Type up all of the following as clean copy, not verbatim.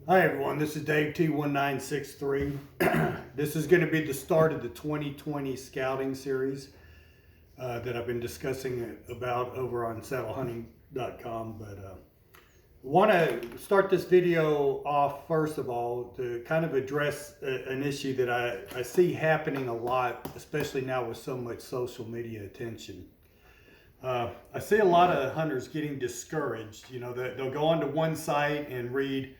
Hi everyone, this is Dave T1963. This is going to be the start of the 2020 scouting series that I've been discussing about over on saddlehunting.com. But I want to start this video off first of all to kind of address an issue that I see happening a lot, especially now with so much social media attention. I see a lot of hunters getting discouraged. You know, they'll go onto one site and read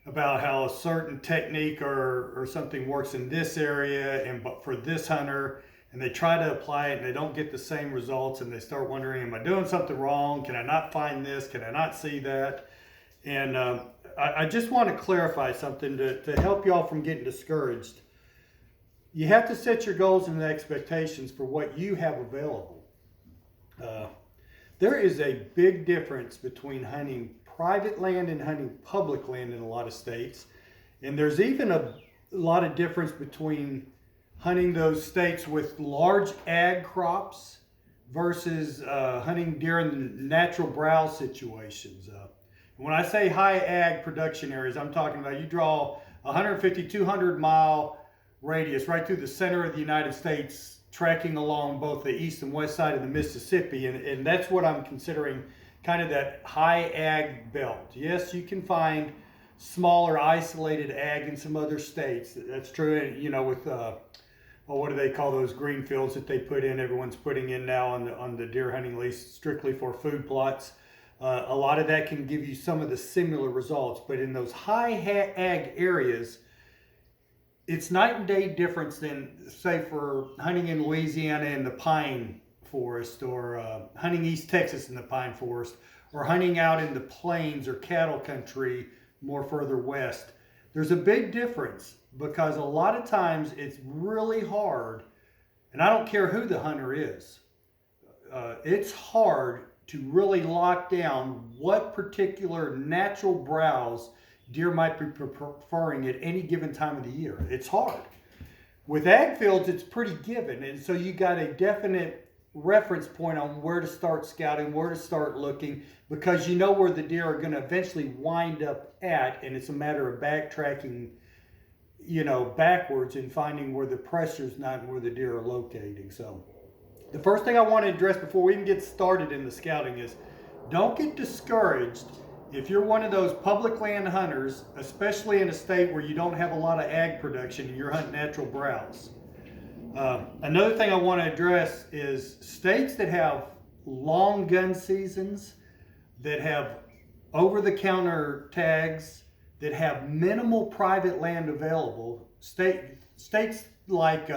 about how a certain technique or something works in this area and but for this hunter, and they try to apply it and they don't get the same results, and they start wondering, am I doing something wrong? Can I not find this? Can I not see that? And I just want to clarify something to help y'all from getting discouraged. You have to set your goals and expectations for what you have available. There is a big difference between hunting private land and hunting public land in a lot of states. And there's even a lot of difference between hunting those states with large ag crops versus hunting during natural browse situations. When I say high ag production areas, I'm talking about you draw 150, 200 mile radius right through the center of the United States, tracking along both the east and west side of the Mississippi. And that's what I'm considering kind of that high ag belt. Yes, you can find smaller isolated ag in some other states. That's true, you know, with what do they call those green fields that they put in? Everyone's putting in now on the deer hunting lease strictly for food plots. A lot of that can give you some of the similar results, but in those high ag areas, it's night and day difference than, say, for hunting in Louisiana in the pine forest, or hunting East Texas in the pine forest, or hunting out in the plains or cattle country more further west. There's a big difference because a lot of times it's really hard, and I don't care who the hunter is, it's hard to really lock down what particular natural browse deer might be preferring at any given time of the year. It's hard. With ag fields, it's pretty given, and so you got a definite reference point on where to start scouting, where to start looking, because you know where the deer are going to eventually wind up at, and it's a matter of backtracking, you know, backwards and finding where the pressure's not and where the deer are locating. So the first thing I want to address before we even get started in the scouting is don't get discouraged if you're one of those public land hunters, especially in a state where you don't have a lot of ag production and you're hunting natural browse. Another thing I want to address is states that have long gun seasons, that have over-the-counter tags, that have minimal private land available. States like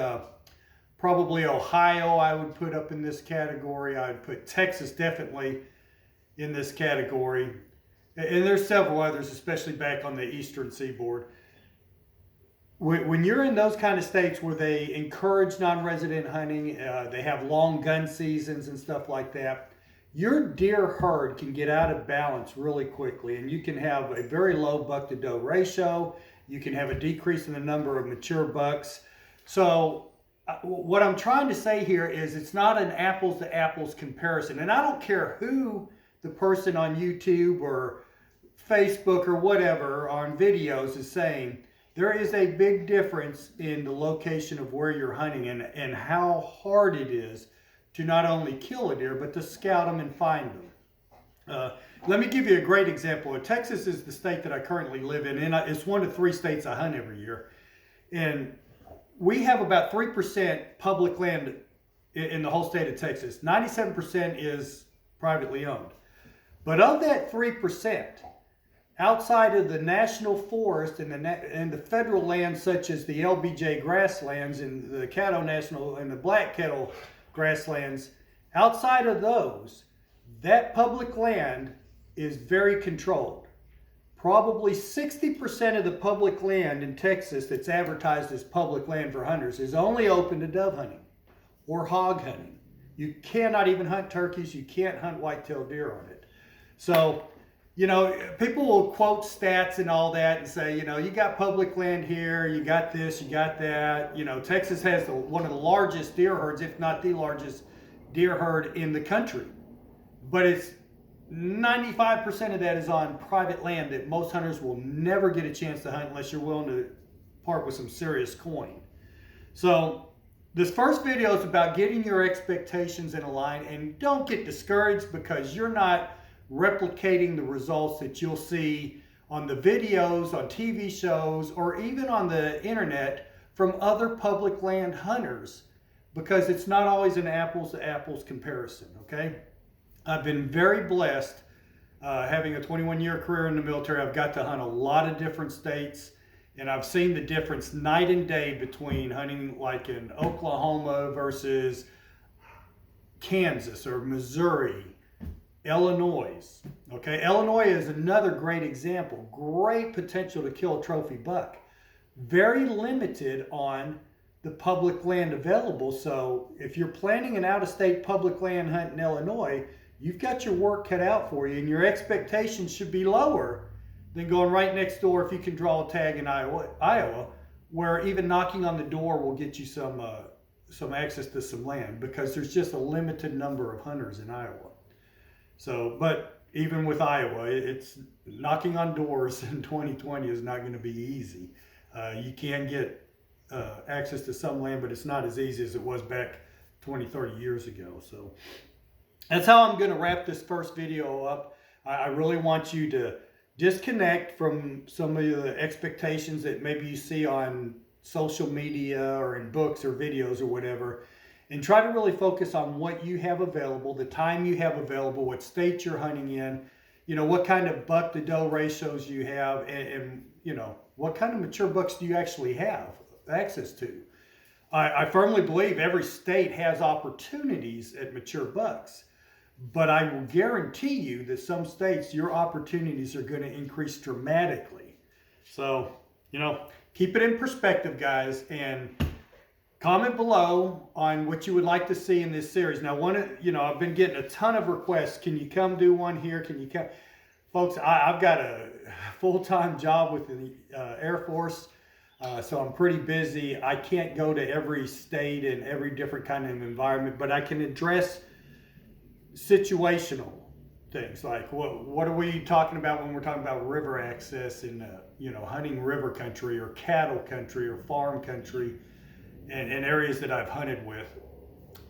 probably Ohio I would put up in this category. I would put Texas definitely in this category. And there's several others, especially back on the eastern seaboard. When you're in those kind of states where they encourage non-resident hunting, they have long gun seasons and stuff like that, your deer herd can get out of balance really quickly, and you can have a very low buck to doe ratio. You can have a decrease in the number of mature bucks. So what I'm trying to say here is it's not an apples to apples comparison, and I don't care who the person on YouTube or Facebook or whatever on videos is saying. There is a big difference in the location of where you're hunting and how hard it is to not only kill a deer, but to scout them and find them. Let me give you a great example. Texas is the state that I currently live in, and it's one of 3 states I hunt every year. And we have about 3% public land in the whole state of Texas. 97% is privately owned. But of that 3%, outside of the national forest and the federal lands such as the LBJ grasslands and the Caddo National and the Black Kettle grasslands, outside of those, that public land is very controlled. Probably 60% of the public land in Texas that's advertised as public land for hunters is only open to dove hunting or hog hunting. You cannot even hunt turkeys. You can't hunt white-tailed deer on it. So, you know, people will quote stats and all that and say, you know, you got public land here, you got this, you got that. You know, Texas has one of the largest deer herds, if not the largest deer herd in the country. But it's 95% of that is on private land that most hunters will never get a chance to hunt unless you're willing to part with some serious coin. So this first video is about getting your expectations in a line, and don't get discouraged because you're not replicating the results that you'll see on the videos, on TV shows, or even on the internet from other public land hunters, because it's not always an apples to apples comparison, okay? I've been very blessed having a 21-year career in the military. I've got to hunt a lot of different states, and I've seen the difference night and day between hunting like in Oklahoma versus Kansas or Missouri, Illinois. Okay, Illinois is another great example. Great potential to kill a trophy buck. Very limited on the public land available. So if you're planning an out-of-state public land hunt in Illinois, you've got your work cut out for you, and your expectations should be lower than going right next door if you can draw a tag in Iowa, where even knocking on the door will get you some access to some land, because there's just a limited number of hunters in Iowa. So, but even with Iowa, it's knocking on doors in 2020 is not going to be easy. You can get access to some land, but it's not as easy as it was back 20, 30 years ago. So that's how I'm going to wrap this first video up. I really want you to disconnect from some of the expectations that maybe you see on social media or in books or videos or whatever, and try to really focus on what you have available, the time you have available, what state you're hunting in, you know, what kind of buck to doe ratios you have, and you know, what kind of mature bucks do you actually have access to. I firmly believe every state has opportunities at mature bucks, but I will guarantee you that some states, your opportunities are going to increase dramatically. So, you know, keep it in perspective, guys, and comment below on what you would like to see in this series. Now, I've been getting a ton of requests. Can you come do one here? Can you come? Folks, I've got a full-time job with the Air Force, so I'm pretty busy. I can't go to every state and every different kind of environment, but I can address situational things like what are we talking about when we're talking about river access in hunting river country or cattle country or farm country and areas that I've hunted with.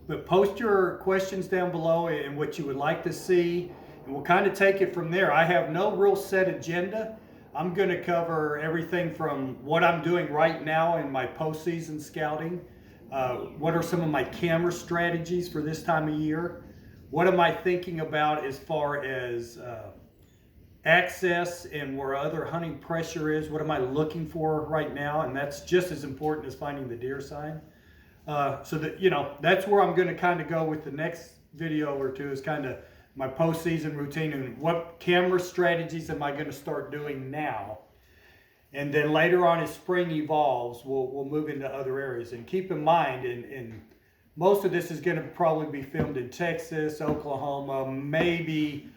But post your questions down below and what you would like to see, and we'll kind of take it from there. I have no real set agenda. I'm going to cover everything from what I'm doing right now in my postseason scouting. What are some of my camera strategies for this time of year? What am I thinking about as far as access and where other hunting pressure is? What am I looking for right now? And that's just as important as finding the deer sign. So that, that's where I'm going to kind of go with the next video or two, is kind of my postseason routine and what camera strategies am I going to start doing now. And then later on, as spring evolves, we'll move into other areas. And keep in mind, and most of this is going to probably be filmed in Texas, Oklahoma, maybe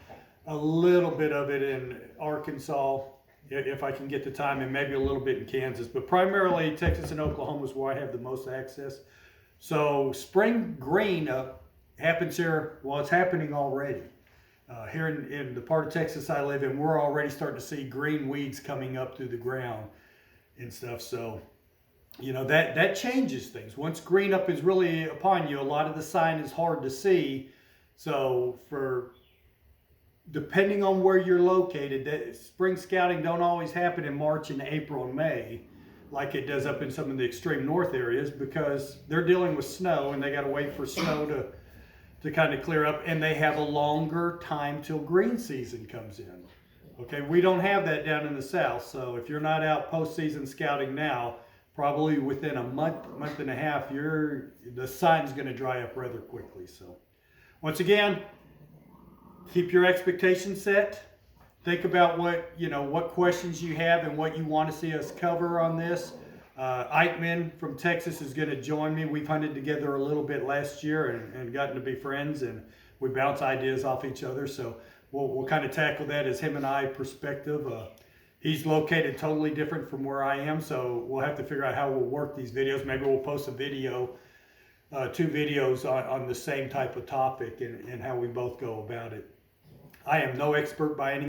a little bit of it in Arkansas, if I can get the time, and maybe a little bit in Kansas. But primarily Texas and Oklahoma is where I have the most access. So spring green up happens here. Well, it's happening already. Here in the part of Texas I live in, we're already starting to see green weeds coming up through the ground and stuff. So that changes things. Once green up is really upon you, a lot of the sign is hard to see. So depending on where you're located, that spring scouting don't always happen in March and April and May like it does up in some of the extreme north areas, because they're dealing with snow and they got to wait for snow to kind of clear up, and they have a longer time till green season comes in. Okay, we don't have that down in the south. So if you're not out postseason scouting now, probably within a month and a half, the sign's going to dry up rather quickly. So once again, keep your expectations set. Think about what questions you have and what you want to see us cover on this. Eichmann from Texas is going to join me. We've hunted together a little bit last year and gotten to be friends, and we bounce ideas off each other. So we'll kind of tackle that as him and I perspective. He's located totally different from where I am, so we'll have to figure out how we'll work these videos. Maybe we'll post a video, 2 videos on the same type of topic and how we both go about it. I am no expert by any